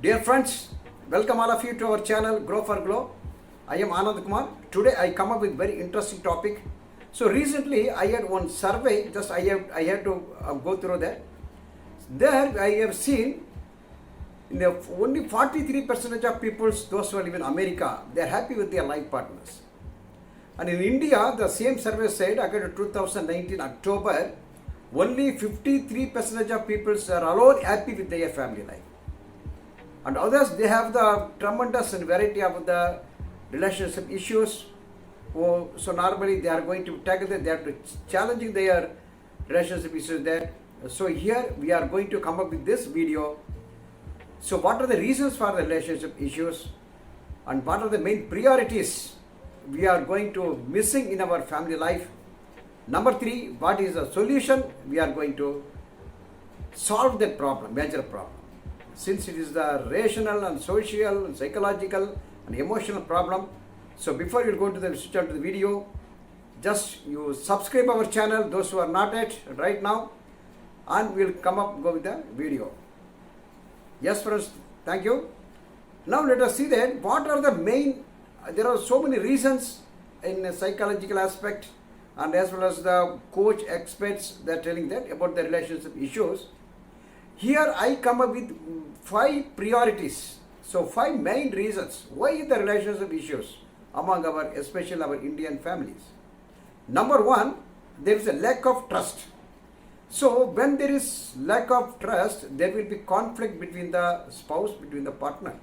Dear friends, welcome all of you to our channel Grow for Glow. I am Ananda Kumar. Today I come up with very interesting topic. So recently I had one survey, just I had to go through that. There I have seen only 43% of people, those who live in America, they are happy with their life partners. And in India, the same survey said, according to 2019 October, only 53% of people are alone happy with their family life. And others, they have the tremendous variety of the relationship issues. So normally they are going to tackle that, they are challenging their relationship issues there. So here we are going to come up with this video. So what are the reasons for the relationship issues and what are the main priorities we are going to missing in our family life? Number 3, what is the solution we are going to solve that problem, major problem. Since it is the rational and social and psychological and emotional problem. So before you go to the switch on to the video, just you subscribe our channel, those who are not yet right now, and we'll go with the video. Yes friends, thank you. Now let us see that what are the main, there are so many reasons in a psychological aspect and as well as the coach experts, they are telling that about the relationship issues. Here I come up with 5 priorities. So 5 main reasons why the relationship issues among our, especially our Indian families. Number 1, there is a lack of trust. So when there is lack of trust, there will be conflict between the spouse, between the partner.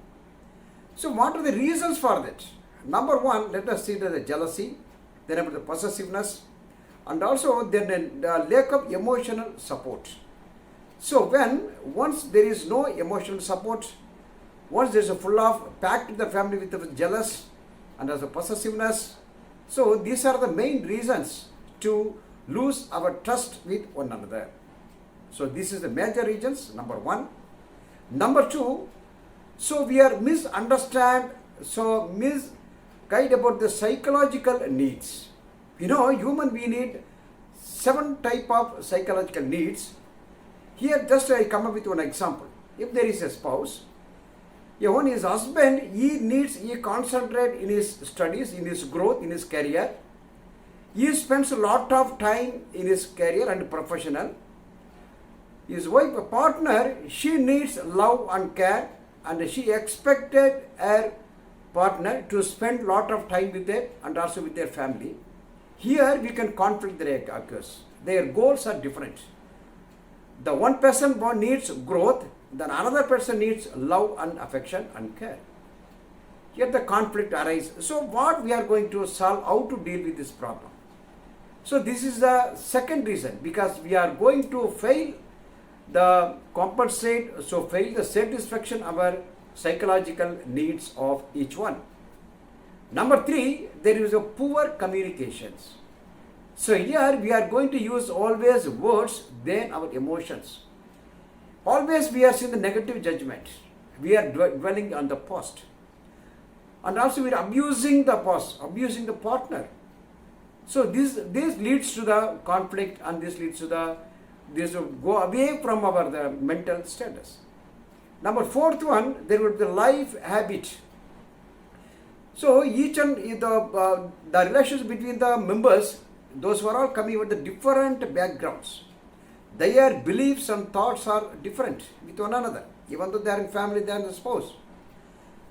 So what are the reasons for that? Number 1, let us see the jealousy, then about the possessiveness, and also then the lack of emotional support. So once there is no emotional support, once there is a full of packed in the family with the jealous and as a possessiveness, so these are the main reasons to lose our trust with one another. So this is the major reasons, number 1. Number 2, so we are misguide about the psychological needs. Human we need 7 type of psychological needs. Here just I come up with one example. If there is a spouse, when his husband, he concentrate in his studies, in his growth, in his career. He spends a lot of time in his career and professional. His wife, a partner, she needs love and care and she expected her partner to spend a lot of time with them and also with their family. Here we can conflict that occurs. Their goals are different. The one person needs growth, then another person needs love and affection and care. Here the conflict arises. So what we are going to solve, how to deal with this problem? So this is the second reason, because we are going to fail the satisfaction of our psychological needs of each one. Number 3, there is a poor communications. So here we are going to use always words than our emotions. Always we are seeing the negative judgment. We are dwelling on the past. And also we are abusing the past, abusing the partner. So this leads to the conflict and this leads to this will go away from the mental status. Number 4th one, there will be the life habit. So each and the relations between the members, those who are all coming with the different backgrounds, their beliefs and thoughts are different with one another. Even though they are in family, they are in the spouse.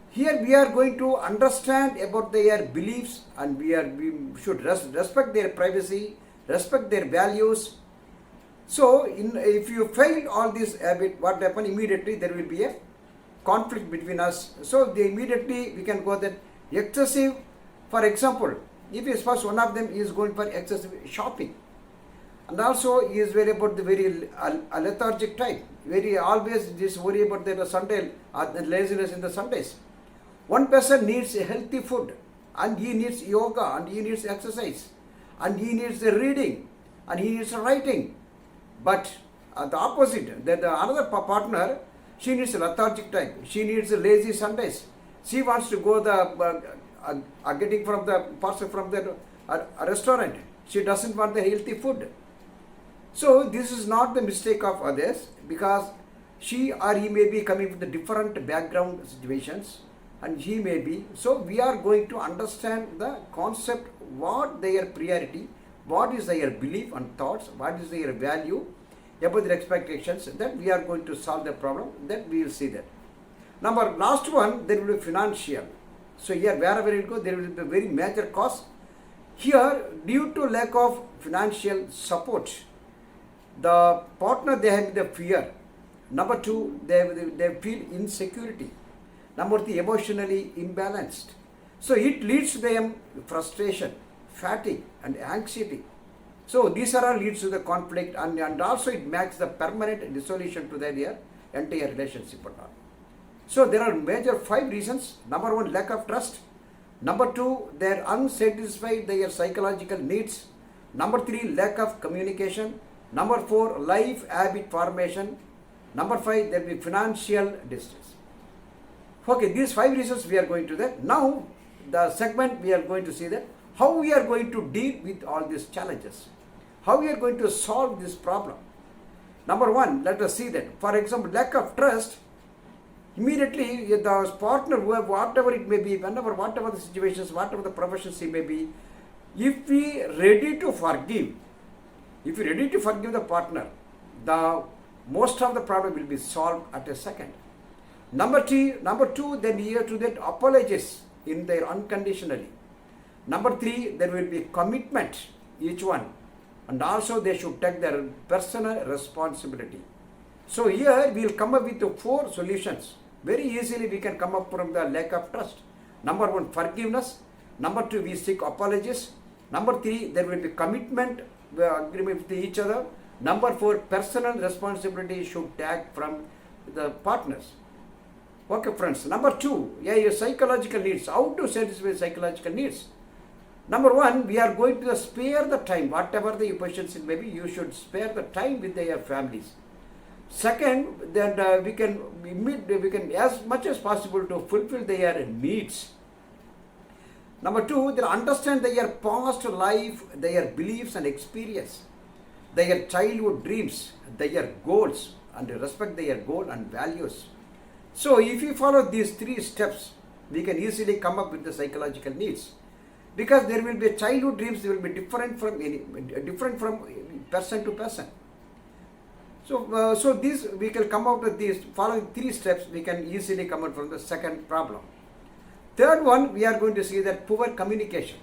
Here we are going to understand about their beliefs and we should respect their privacy, respect their values. So if you fail all this habit, what happen immediately? There will be a conflict between us. So immediately we can go that excessive, for example, if a spouse, one of them is going for excessive shopping, and also he is very about the very lethargic type, very always just worry about the Sunday, the laziness in the Sundays. One person needs a healthy food, and he needs yoga, and he needs exercise, and he needs the reading, and he needs the But the opposite, the another partner, she needs a lethargic type. She needs a lazy Sundays. She wants to go getting from the parcel from the restaurant. She doesn't want the healthy food. So this is not the mistake of others, because she or he may be coming with the different background situations, and he may be. So we are going to understand the concept, what their priority, what is their belief and thoughts, what is their value, about their expectations. Then we are going to solve the problem. Then we will see that. Number last one, there will be financial. So here wherever it goes, there will be a very major cost. Here, due to lack of financial support, the partner, they have the fear. Number two, they feel insecurity. Number three, emotionally imbalanced. So it leads to them frustration, fatigue and anxiety. So these are all leads to the conflict, and also it makes the permanent dissolution to their entire relationship. So there are major 5 reasons. Number 1, lack of trust. Number 2, they're unsatisfied their psychological needs. Number 3, lack of communication. Number 4, life habit formation. Number 5, there will be financial distress. Okay, these 5 reasons we are going to that. Now the segment we are going to see that how we are going to deal with all these challenges, how we are going to solve this problem. Number 1, let us see that. For example, lack of trust. Immediately the partner, whatever it may be, whatever the situations, whatever the professions he may be, if we ready to forgive the partner, the most of the problem will be solved at a second. Number 2, then we have to get apologies in their unconditionally. Number 3, there will be commitment, each one, and also they should take their personal responsibility. So here we will come up with 4 solutions. Very easily we can come up from the lack of trust. Number 1, forgiveness. Number 2, we seek apologies. Number 3, there will be commitment, agreement with each other. Number 4, personal responsibility should take from the partners. Okay, friends. Number 2, your psychological needs. How to satisfy psychological needs? Number 1, we are going to spare the time, whatever the positions it may be, you should spare the time with their families. Second, then we can as much as possible to fulfill their needs. Number 2, they understand their past life, their beliefs and experience, their childhood dreams, their goals, and respect their goal and values. So if you follow these 3 steps, we can easily come up with the psychological needs. Because there will be childhood dreams, they will be different from person to person. So this we can come out with these following 3 steps. We can easily come out from the second problem. Third one, we are going to see that poor communication.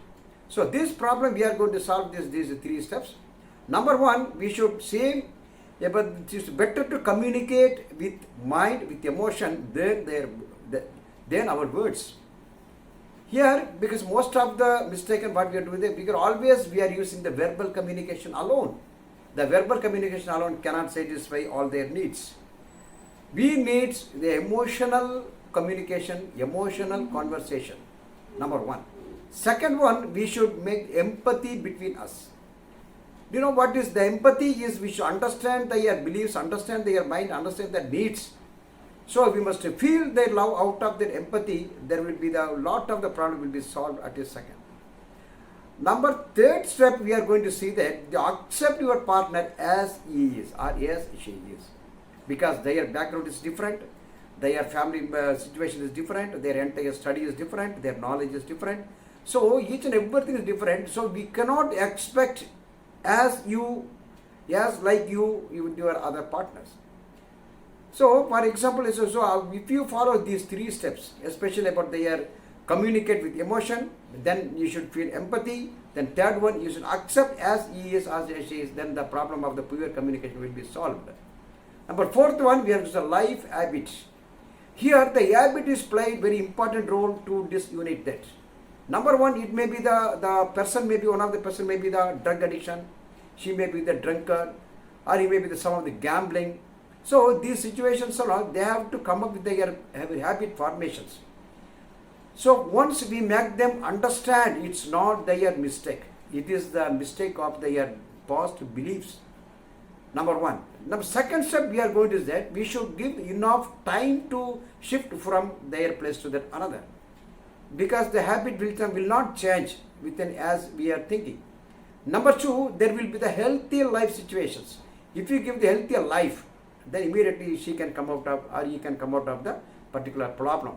So this problem we are going to solve these 3 steps. Number 1, we should say, but it is better to communicate with mind, with emotion than our words. Here, because most of the mistaken what we are doing there, because always we are using the verbal communication alone. The verbal communication alone cannot satisfy all their needs. We need the emotional communication, emotional conversation. Number 1. Second one, we should make empathy between us. You know what is the empathy is? We should understand their beliefs, understand their mind, understand their needs. So we must feel their love. Out of their empathy, there will be a lot of the problem will be solved at a second. Number 3rd step, we are going to see that you accept your partner as he is or as she is, because their background is different, their family situation is different, their entire study is different, their knowledge is different. So each and everything is different. So we cannot expect as like you with your other partners. So for example, if you follow these 3 steps, especially about their communicate with emotion, then you should feel empathy. Then third one, you should accept as he is, as she is, then the problem of the poor communication will be solved. Number 4th one, we have the life habit. Here the habit is played very important role to disunite that. Number 1, it may be the person may be one of the person may be the drug addiction, she may be the drunkard, or he may be some of the gambling. So these situations they have to come up with their habit formations. So once we make them understand, it's not their mistake, it is the mistake of their past beliefs. Number 1. Now second step we are going to do that we should give enough time to shift from their place to that another, because the habit will not change within as we are thinking. Number 2, there will be the healthier life situations. If you give the healthier life, then immediately she can come out of, or he can come out of the particular problem.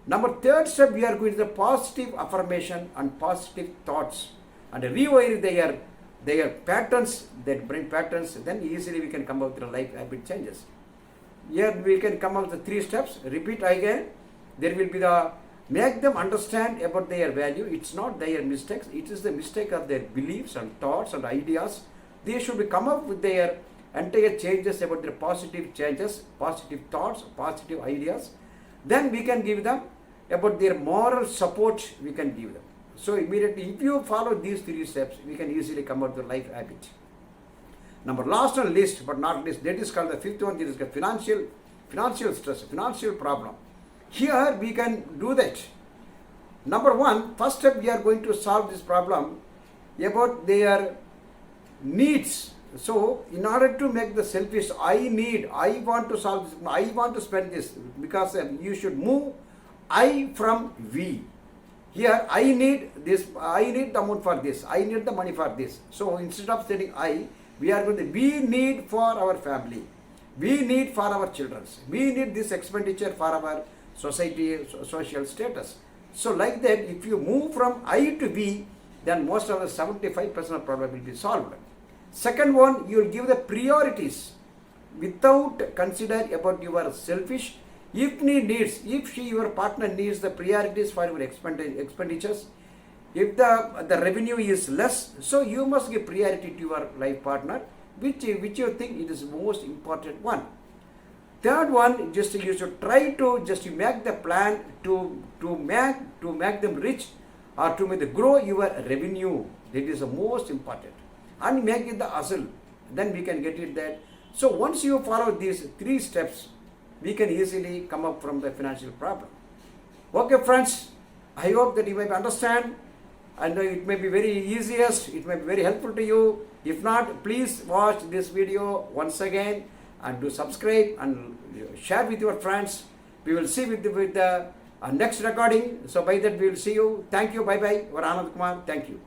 Number third step, we are going to the positive affirmation and positive thoughts and rewire their patterns, that brain patterns, then easily we can come out with the life habit changes. Here we can come up with the 3 steps. Repeat again. There will be the make them understand about their value. It's not their mistakes. It is the mistake of their beliefs and thoughts and ideas. They should be come up with their entire changes about their positive changes, positive thoughts, positive ideas. Then we can give them about their moral support. We can give them. So immediately, if you follow these 3 steps, we can easily come out with the life habit. Number last and least, but not least, that is called the 5th one. This is the financial stress, financial problem. Here we can do that. Number 1, first step, we are going to solve this problem about their needs. So in order to make the selfish, I want to solve this, I want to spend this, because you should move I from we. Here I need this, I need the amount for this, I need the money for this. So instead of saying I, we are going to, we need for our family, we need for our children, we need this expenditure for our society, social status. So like that, if you move from I to we, then most of the 75% of problem will be solved. Second one, you will give the priorities without consider about your selfish. If your partner needs the priorities for your expenditures, if the revenue is less, so you must give priority to your life partner, which you think it is most important one. Third one, just you should try to just make the plan to make them rich, or to make grow your revenue. That is the most important, and make it the hustle. Then we can get it that. So once you follow these 3 steps, we can easily come up from the financial problem. Okay, friends, I hope that you may understand, and it may be very easiest, it may be very helpful to you. If not, please watch this video once again and do subscribe and share with your friends. We will see with the next recording. So by that we will see you. Thank you. Bye bye. Ananda Kumar. Thank you.